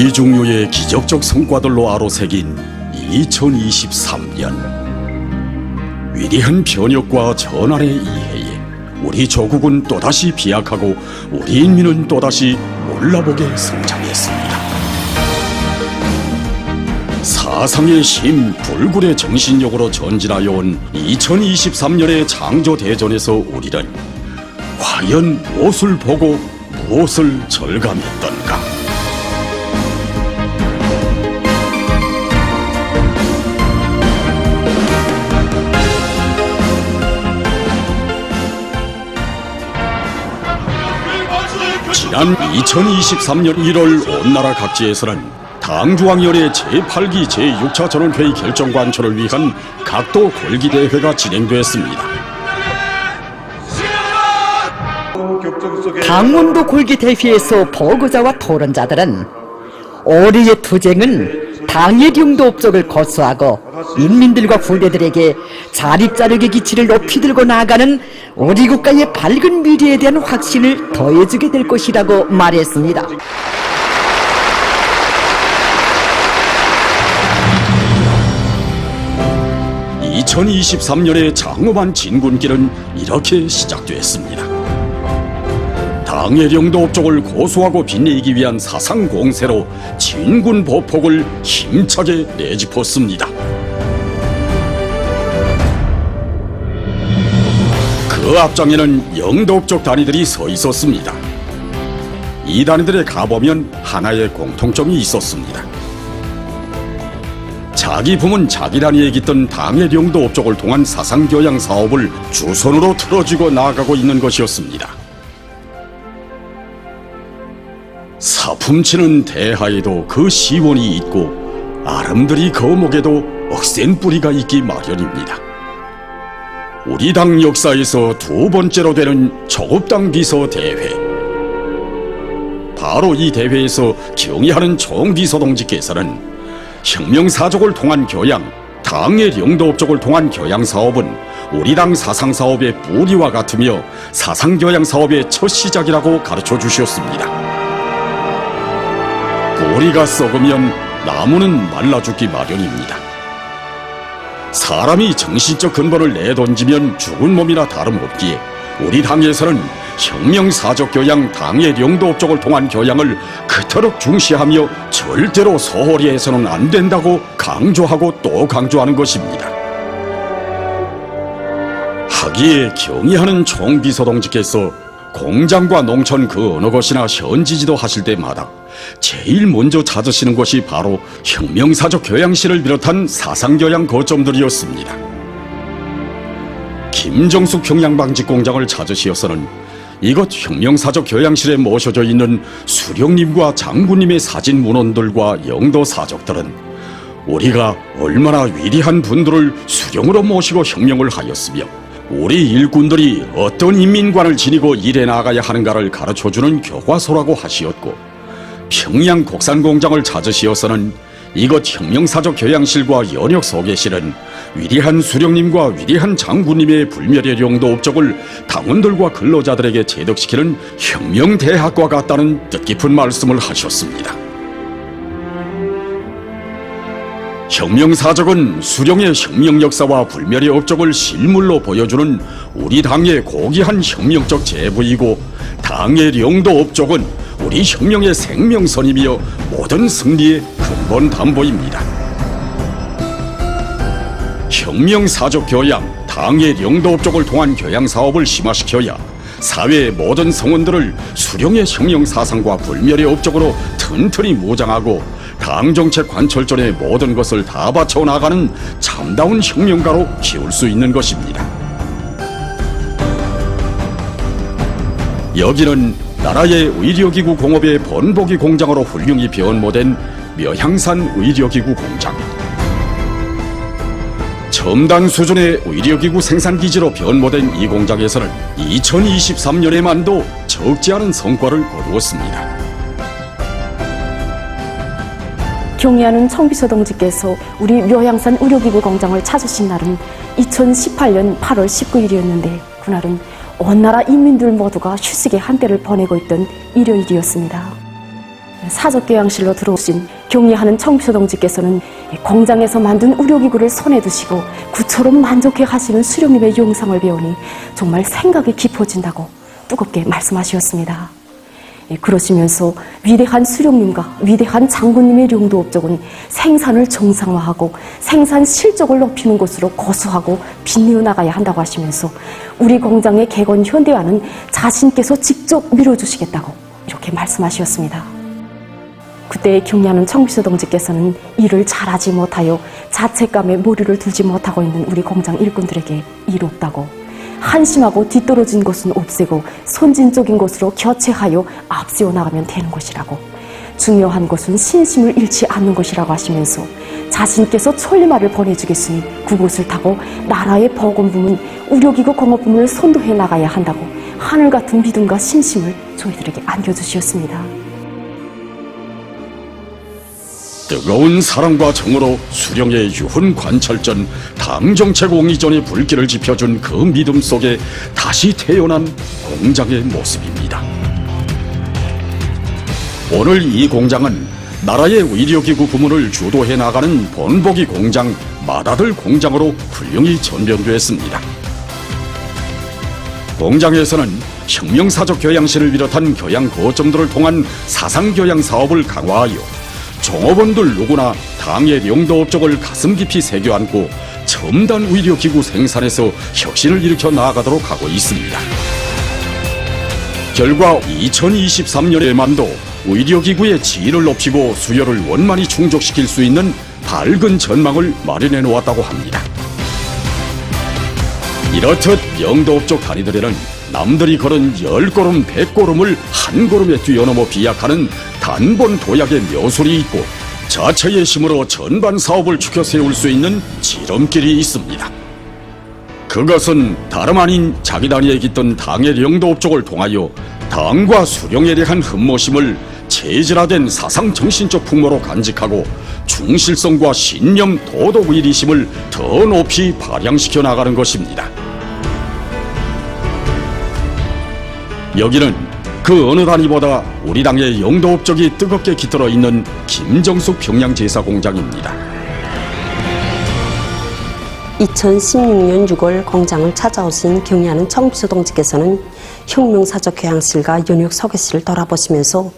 이중류의 기적적 성과들로 아로새긴 2023년. 위대한 변혁과 전환의 이해에 우리 조국은 또다시 비약하고 우리 인민은 또다시 몰라보게 성장했습니다. 사상의 힘, 불굴의 정신력으로 전진하여 온 2023년의 창조대전에서 우리는 과연 무엇을 보고 무엇을 절감했던가? 지난 2023년 1월 온 나라 각지에서는 당중앙위원회 제8기 제6차 전원회의 결정 관철을 위한 각도 골기대회가 진행됐습니다. 강원도 골기대회에서 보고자와 토론자들은 올해의 투쟁은 당의 영도업적을 고수하고 인민들과 후대들에게 자립자력의 기치를 높이 들고 나아가는 우리 국가의 밝은 미래에 대한 확신을 더해주게 될 것이라고 말했습니다. (2023년의) 장엄한 진군길은 이렇게 시작됐습니다. 당의 영도업적을 고수하고 빛내기 위한 사상 공세로 진군 보폭을 힘차게 내짚었습니다. 그 앞장에는 영도업적 단위들이 서 있었습니다. 이 단위들에 가보면 하나의 공통점이 있었습니다. 자기 부문 자기 단위에 깃든 당의 영도업적을 통한 사상교양 사업을 주선으로 틀어쥐고 나아가고 있는 것이었습니다. 사품치는 대하에도 그 시원이 있고 아름드리 거목에도 억센 뿌리가 있기 마련입니다. 우리 당 역사에서 두 번째로 되는 조급당 비서 대회. 바로 이 대회에서 경의하는 총비서 동지께서는 혁명사적을 통한 교양, 당의 영도업적을 통한 교양사업은 우리 당 사상사업의 뿌리와 같으며 사상교양사업의 첫 시작이라고 가르쳐 주셨습니다. 뿌리가 썩으면 나무는 말라 죽기 마련입니다. 사람이 정신적 근본을 내던지면 죽은 몸이나 다름없기에 우리 당에서는 혁명사적 교양, 당의 영도업적을 통한 교양을 그토록 중시하며 절대로 소홀히 해서는 안 된다고 강조하고 또 강조하는 것입니다. 하기에 경의하는 총비서동지께서 공장과 농촌 그 어느 곳이나 현지지도 하실 때마다 제일 먼저 찾으시는 것이 바로 혁명사적 교양실을 비롯한 사상교양 거점들이었습니다. 김정숙 평양방직공장을 찾으시어서는 이곳 혁명사적 교양실에 모셔져 있는 수령님과 장군님의 사진 문헌들과 영도사적들은 우리가 얼마나 위대한 분들을 수령으로 모시고 혁명을 하였으며 우리 일꾼들이 어떤 인민관을 지니고 일해 나가야 하는가를 가르쳐주는 교과서라고 하시었고, 평양 곡산공장을 찾으시어서는 이곳 혁명사적 교양실과 연역 소개실은 위대한 수령님과 위대한 장군님의 불멸의 영도업적을 당원들과 근로자들에게 재덕시키는 혁명대학과 같다는 뜻깊은 말씀을 하셨습니다. 혁명사적은 수령의 혁명 역사와 불멸의 업적을 실물로 보여주는 우리 당의 고귀한 혁명적 제부이고, 당의 영도업적은 우리 혁명의 생명선이며 모든 승리의 근본 담보입니다. 혁명사적 교양, 당의 영도업적을 통한 교양사업을 심화시켜야 사회의 모든 성원들을 수령의 혁명사상과 불멸의 업적으로 튼튼히 무장하고 당정책 관철전의 모든 것을 다 바쳐 나가는 참다운 혁명가로 키울 수 있는 것입니다. 여기는 나라의 의료기구 공업의 번복이 공장으로 훌륭히 변모된 묘향산 의료기구 공장. 첨단 수준의 의료기구 생산기지로 변모된 이 공장에서는 2023년에만도 적지 않은 성과를 거두었습니다. 경의하는 총비서 동지께서 우리 묘향산 의료기구 공장을 찾으신 날은 2018년 8월 19일이었는데 그날은 온 나라 인민들 모두가 휴식의 한때를 보내고 있던 일요일이었습니다. 사적교양실로 들어오신 경리하는 청비서 동지께서는 공장에서 만든 의료기구를 손에 두시고 구처럼 만족해 하시는 수령님의 영상을 배우니 정말 생각이 깊어진다고 뜨겁게 말씀하셨습니다. 그러시면서 위대한 수령님과 위대한 장군님의 용도업적은 생산을 정상화하고 생산 실적을 높이는 것으로 고수하고 빛내어 나가야 한다고 하시면서 우리 공장의 개건 현대화는 자신께서 직접 밀어주시겠다고 이렇게 말씀하셨습니다. 그때 경리하는 청비서 동지께서는 일을 잘하지 못하여 자책감에 머리를 두지 못하고 있는 우리 공장 일꾼들에게 일 없다고, 한심하고 뒤떨어진 것은 없애고 선진적인 것으로 교체하여 앞세워 나가면 되는 것이라고, 중요한 것은 신심을 잃지 않는 것이라고 하시면서 자신께서 천리마를 보내주겠으니 그곳을 타고 나라의 보건부문, 의료기구 공업부문을 선도해 나가야 한다고 하늘 같은 믿음과 신심을 저희들에게 안겨주시었습니다. 뜨거운 사랑과 정으로 수령의 유훈 관철전 당정책 옹이전의 불길을 지펴준 그 믿음 속에 다시 태어난 공장의 모습입니다. 오늘 이 공장은 나라의 의료기구 부문을 주도해 나가는 본보기 공장 맏아들 공장으로 훌륭히 전변되었습니다. 공장에서는 혁명사적 교양실을 비롯한 교양 거점들을 통한 사상교양 사업을 강화하여 종업원들 누구나 당의 영도업적을 가슴 깊이 새겨 안고 첨단 의료기구 생산에서 혁신을 일으켜 나아가도록 하고 있습니다. 결과 2023년에만도 의료기구의 질을 높이고 수요를 원만히 충족시킬 수 있는 밝은 전망을 마련해 놓았다고 합니다. 이렇듯 영도업적 다니들에는 남들이 걸은 10걸음 100걸음을 한 걸음에 뛰어넘어 비약하는 단본 도약의 묘술이 있고 자체의 힘으로 전반 사업을 추켜 세울 수 있는 지름길이 있습니다. 그것은 다름 아닌 자기 단위에 깃든 당의 영도업적을 통하여 당과 수령에 대한 흠모심을 체질화된 사상 정신적 풍모로 간직하고 충실성과 신념 도덕 의리심을 더 높이 발양시켜 나가는 것입니다. 여기는 그 어느 단위보다 우리 당의 영도업적이 뜨겁게 깃들어 있는 김정숙 평양제사공장입니다. 2016년 6월 공장을 찾아오신 경리하는 청비서 동지께서는 혁명사적 교양실과 연역 서교실을 돌아보시면서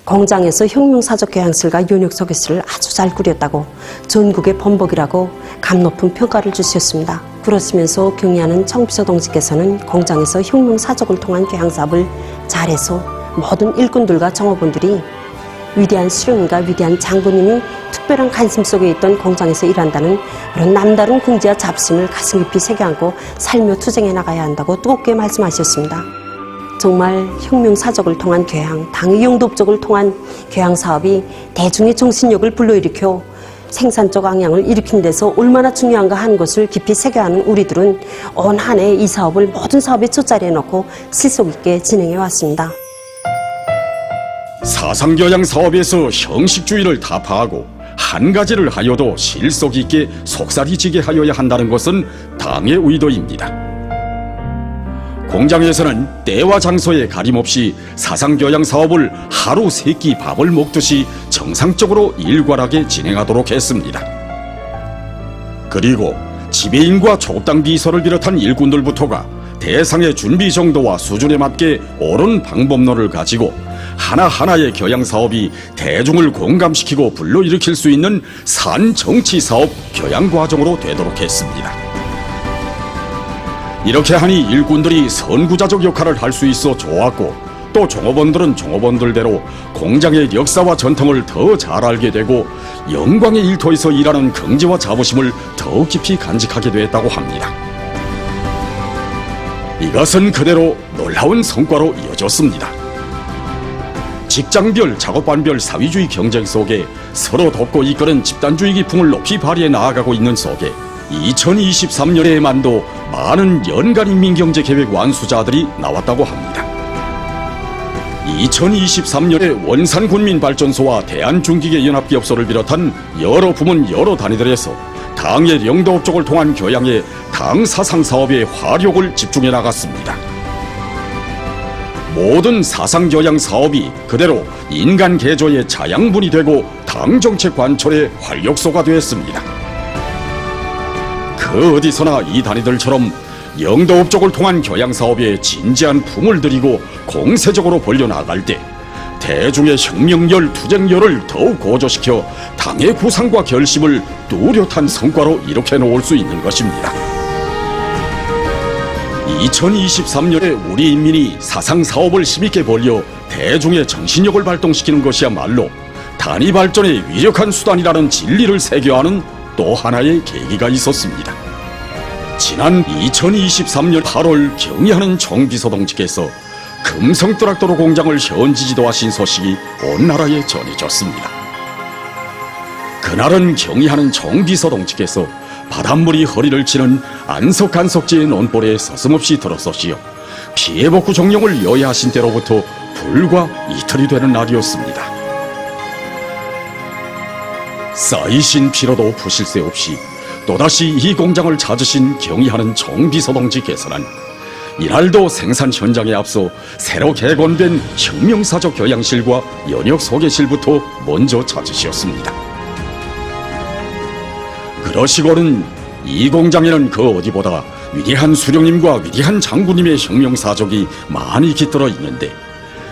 공장에서 혁명사적 교양실과 연역 서교실을 아주 잘 꾸렸다고 전국의 본보기라고 감 높은 평가를 주셨습니다. 그러시면서 경리하는 청비서 동지께서는 공장에서 혁명사적을 통한 교양사업을 잘해서 모든 일꾼들과 정업원들이 위대한 수령님과 위대한 장군님이 특별한 관심 속에 있던 공장에서 일한다는 그런 남다른 긍지와 잡심을 가슴 깊이 새겨안고 살며 투쟁해 나가야 한다고 뜨겁게 말씀하셨습니다. 정말 혁명사적을 통한 교양, 당의 영도업적을 통한 교양사업이 대중의 정신력을 불러일으켜 생산적 방향을 일으킨 데서 얼마나 중요한가 하는 것을 깊이 새겨하는 우리들은 온 한 해 이 사업을 모든 사업에 돗자리에 놓고 실속 있게 진행해 왔습니다. 사상교양 사업에서 형식주의를 타파하고 한 가지를 하여도 실속 있게 속살이지게 하여야 한다는 것은 당의 의도입니다. 공장에서는 때와 장소에 가림없이 사상교양 사업을 하루 세 끼 밥을 먹듯이 정상적으로 일괄하게 진행하도록 했습니다. 그리고 지배인과 족당 비서를 비롯한 일꾼들부터가 대상의 준비 정도와 수준에 맞게 옳은 방법론을 가지고 하나하나의 교양 사업이 대중을 공감시키고 불러일으킬 수 있는 산정치 사업 교양 과정으로 되도록 했습니다. 이렇게 하니 일꾼들이 선구자적 역할을 할 수 있어 좋았고, 또 종업원들은 종업원들대로 공장의 역사와 전통을 더 잘 알게 되고 영광의 일터에서 일하는 긍지와 자부심을 더 깊이 간직하게 되었다고 합니다. 이것은 그대로 놀라운 성과로 이어졌습니다. 직장별, 작업반별 사회주의 경쟁 속에 서로 돕고 이끄는 집단주의 기풍을 높이 발휘해 나아가고 있는 속에 2023년에만도 많은 연간인민경제계획 완수자들이 나왔다고 합니다. 2023년에 원산군민발전소와 대한중기계연합기업소를 비롯한 여러 부문 여러 단위들에서 당의 영도업적을 통한 교양에 당 사상사업의 화력을 집중해 나갔습니다. 모든 사상교양 사업이 그대로 인간 개조의 자양분이 되고 당정책 관철의 활력소가 되었습니다. 그 어디서나 이 단위들처럼 영도업적을 통한 교양사업에 진지한 품을 들이고 공세적으로 벌려나갈 때 대중의 혁명열, 투쟁열을 더욱 고조시켜 당의 구상과 결심을 뚜렷한 성과로 이룩해 놓을 수 있는 것입니다. 2023년에 우리 인민이 사상사업을 힘있게 벌려 대중의 정신력을 발동시키는 것이야말로 단위 발전의 위력한 수단이라는 진리를 새겨하는 또 하나의 계기가 있었습니다. 지난 2023년 8월 경의하는 총비서동지께서 금성뜨락도로 공장을 현지 지도하신 소식이 온 나라에 전해졌습니다. 그날은 경의하는 총비서동지께서 바닷물이 허리를 치는 안석간석지의 논벌에 서슴없이 들어서시어 피해복구 종용을 여야하신 때로부터 불과 이틀이 되는 날이었습니다. 쌓이신 피로도 푸실 새 없이 또다시 이 공장을 찾으신 경의하는 총비서동지께서는 이날도 생산 현장에 앞서 새로 개건된 혁명사적 교양실과 연역 소개실부터 먼저 찾으셨습니다. 그러시고는 이 공장에는 그 어디보다 위대한 수령님과 위대한 장군님의 혁명사적이 많이 깃들어 있는데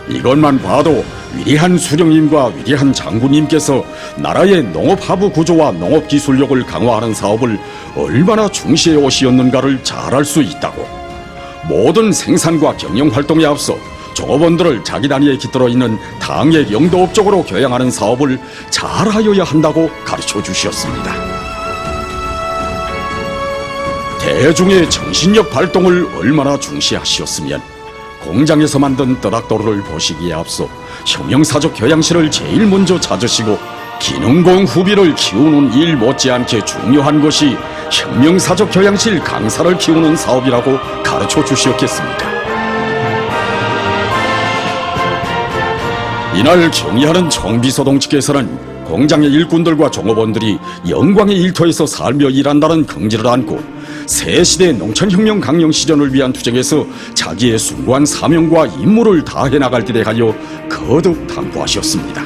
이것만 봐도 위대한 수령님과 위대한 장군님께서 나라의 농업하부 구조와 농업기술력을 강화하는 사업을 얼마나 중시해 오시었는가를 잘 알 수 있다고, 모든 생산과 경영활동에 앞서 종업원들을 자기 단위에 깃들어 있는 당의 영도업적으로 교양하는 사업을 잘하여야 한다고 가르쳐 주셨습니다. 대중의 정신력 발동을 얼마나 중시하셨으면 공장에서 만든 뜨락도로를 보시기에 앞서 혁명사적 교양실을 제일 먼저 찾으시고 기능공 후비를 키우는 일 못지않게 중요한 것이 혁명사적 교양실 강사를 키우는 사업이라고 가르쳐 주셨겠습니까? 이날 경의하는 총비서동지께서는 공장의 일꾼들과 종업원들이 영광의 일터에서 살며 일한다는 긍지를 안고 새시대 농촌혁명 강령 실현을 위한 투쟁에서 자기의 숭고한 사명과 임무를 다해 나갈 때 대하여 거듭 당부하셨습니다.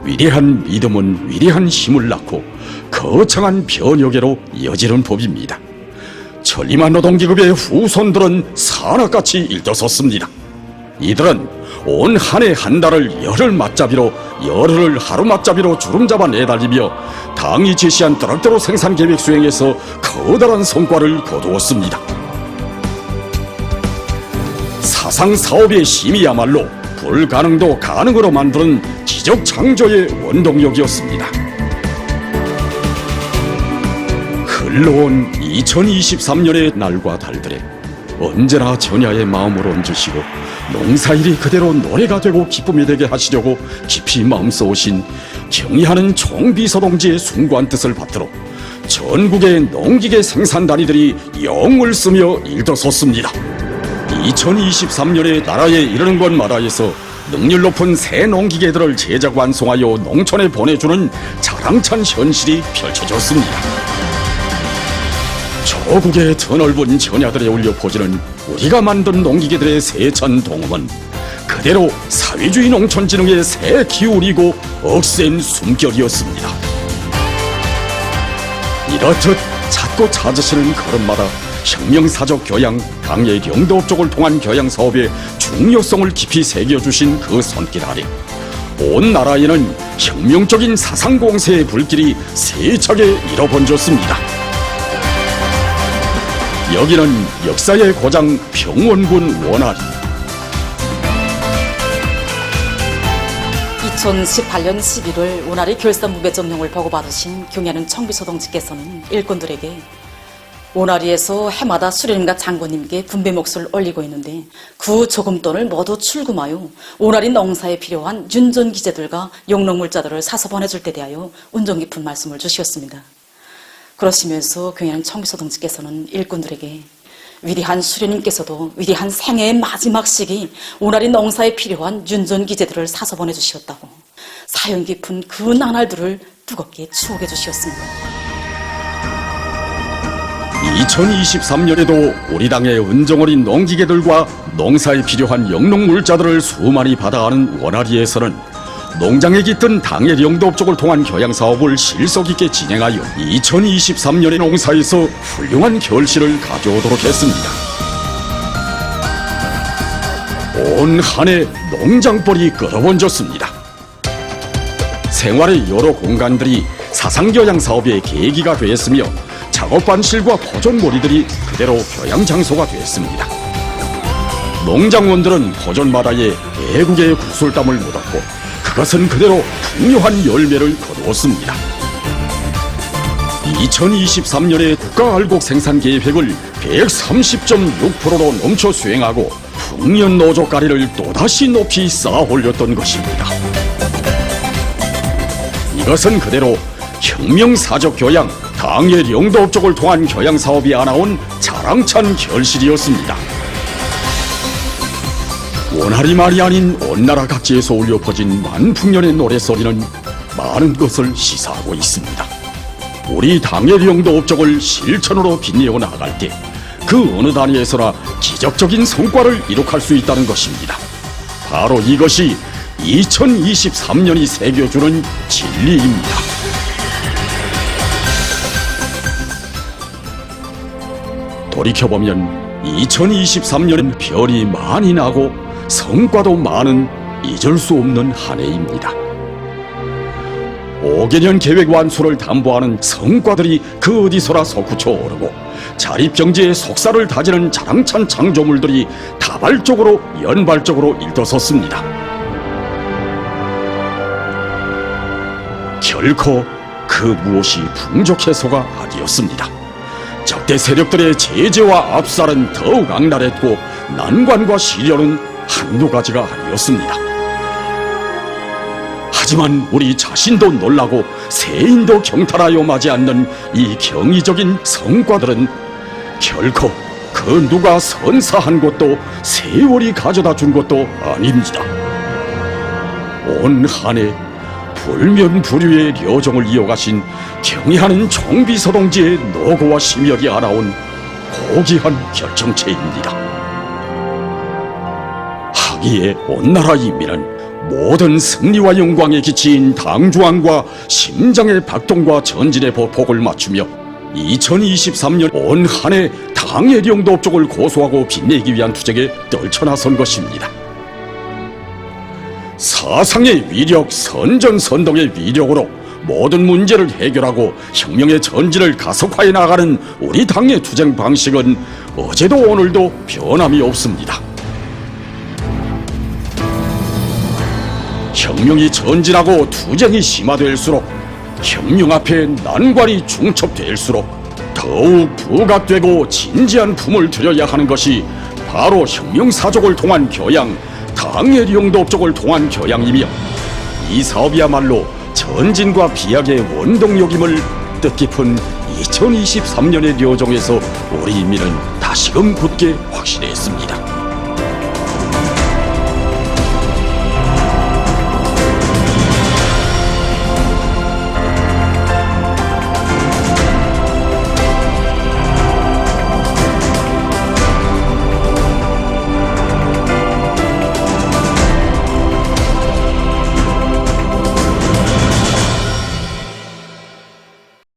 위대한 믿음은 위대한 힘을 낳고 거창한 변혁에로 이어지는 법입니다. 천리만 노동기급의 후손들은 산악같이 일떠섰습니다. 이들은 온 한 해 한 달을 열흘 맞잡이로, 열흘을 하루 맞잡이로 주름잡아 내달리며 당이 제시한 뜨락도로 생산 계획 수행에서 커다란 성과를 거두었습니다. 사상 사업의 힘이야말로 불가능도 가능으로 만드는 지적 창조의 원동력이었습니다. 흘러온 2023년의 날과 달들에 언제나 전야의 마음을 얹으시고 농사일이 그대로 노래가 되고 기쁨이 되게 하시려고 깊이 마음써오신 경의하는 총비서동지의 숭고한 뜻을 받들어 전국의 농기계 생산단위들이 영을 쓰며 일더섰습니다. 2023년에 나라에 이르는 곳마다에서 능률 높은 새 농기계들을 제작 완성하여 농촌에 보내주는 자랑찬 현실이 펼쳐졌습니다. 조국의 드넓은 전야들에 울려 퍼지는 우리가 만든 농기계들의 세찬 동음은 그대로 사회주의 농촌진흥의 새 기울이고 억센 숨결이었습니다. 이렇듯 찾고 찾으시는 걸음마다 혁명사적 교양, 당의 영도업적을 통한 교양사업의 중요성을 깊이 새겨주신 그 손길 아래 온 나라에는 혁명적인 사상공세의 불길이 세차게 일어번졌습니다. 여기는 역사의 고장 평원군 원활이. 2018년 11월 원활이 결산무배 점령을 보고받으신 경의하는 총비서동지께서는 일꾼들에게 원활이에서 해마다 수령님과 장군님께 분배 몫을 올리고 있는데 그 조금돈을 모두 출금하여 원활이 농사에 필요한 윤전기재들과 영농물자들을 사서 보내줄 때 대하여 운정 깊은 말씀을 주셨습니다. 그러시면서 경의하는 총비서동지께서는 일꾼들에게 위대한 수령님께서도 위대한 생애의 마지막 시기 원활이 농사에 필요한 윤전기재들을 사서 보내주셨다고 사연 깊은 그 나날들을 뜨겁게 추억해 주셨습니다. 2023년에도 우리 당의 은정어린 농기계들과 농사에 필요한 영농물자들을 수많이 받아가는 원활리에서는 농장에 깃든 당의 영도업종을 통한 교양사업을 실속 있게 진행하여 2023년의 농사에서 훌륭한 결실을 가져오도록 했습니다. 온 한 해 농장벌이 끌어번졌습니다. 생활의 여러 공간들이 사상교양 사업의 계기가 되었으며 작업반실과 포존몰이들이 그대로 교양 장소가 되었습니다. 농장원들은 포존마다에 애국의 구슬땀을 묻었고 그것은 그대로 풍요한 열매를 거두었습니다. 2023년에 국가알곡 생산 계획을 130.6%로 넘쳐 수행하고 풍년 노조가리를 또다시 높이 쌓아 올렸던 것입니다. 이것은 그대로 혁명사적 교양, 당의 영도업종을 통한 교양 사업이 안아온 자랑찬 결실이었습니다. 원활이 말이 아닌 온 나라 각지에서 울려 퍼진 만풍년의 노래소리는 많은 것을 시사하고 있습니다. 우리 당의 영도업종을 실천으로 빛내어 나갈 때 그 어느 단위에서나 기적적인 성과를 이룩할 수 있다는 것입니다. 바로 이것이 2023년이 새겨주는 진리입니다. 돌이켜보면 2023년엔 별이 많이 나고 성과도 많은 잊을 수 없는 한 해입니다. 5개년 계획 완수를 담보하는 성과들이 그 어디서나 솟구쳐 오르고 자립경제의 속살을 다지는 자랑찬 창조물들이 다발적으로 연발적으로 일떠섰습니다. 결코 그 무엇이 풍족해서가 아니었습니다. 적대 세력들의 제재와 압살은 더욱 악랄했고 난관과 시련은 한두 가지가 아니었습니다. 하지만 우리 자신도 놀라고 세인도 경탄하여 마지 않는 이 경이적인 성과들은 결코 그 누가 선사한 것도 세월이 가져다 준 것도 아닙니다. 온 한 해 불면불유의 려정을 이어가신 경의하는 총비서동지의 노고와 심혈이 알아온 고귀한 결정체입니다. 하기에 온 나라 인민은 모든 승리와 영광에 기치인 당주왕과 심장의 박동과 전진의 보폭을 맞추며 2023년 온 한 해 당의 영도업종을 고수하고 빛내기 위한 투쟁에 떨쳐나선 것입니다. 사상의 위력, 선전선동의 위력으로 모든 문제를 해결하고 혁명의 전진을 가속화해 나가는 우리 당의 투쟁 방식은 어제도 오늘도 변함이 없습니다. 혁명이 전진하고 투쟁이 심화될수록 혁명 앞에 난관이 중첩될수록 더욱 부각되고 진지한 품을 들여야 하는 것이 바로 혁명사족을 통한 교양, 당의 영도업종을 통한 교양이며 이 사업이야말로 전진과 비약의 원동력임을 뜻깊은 2023년의 려정에서 우리 인민은 다시금 굳게 확신했습니다.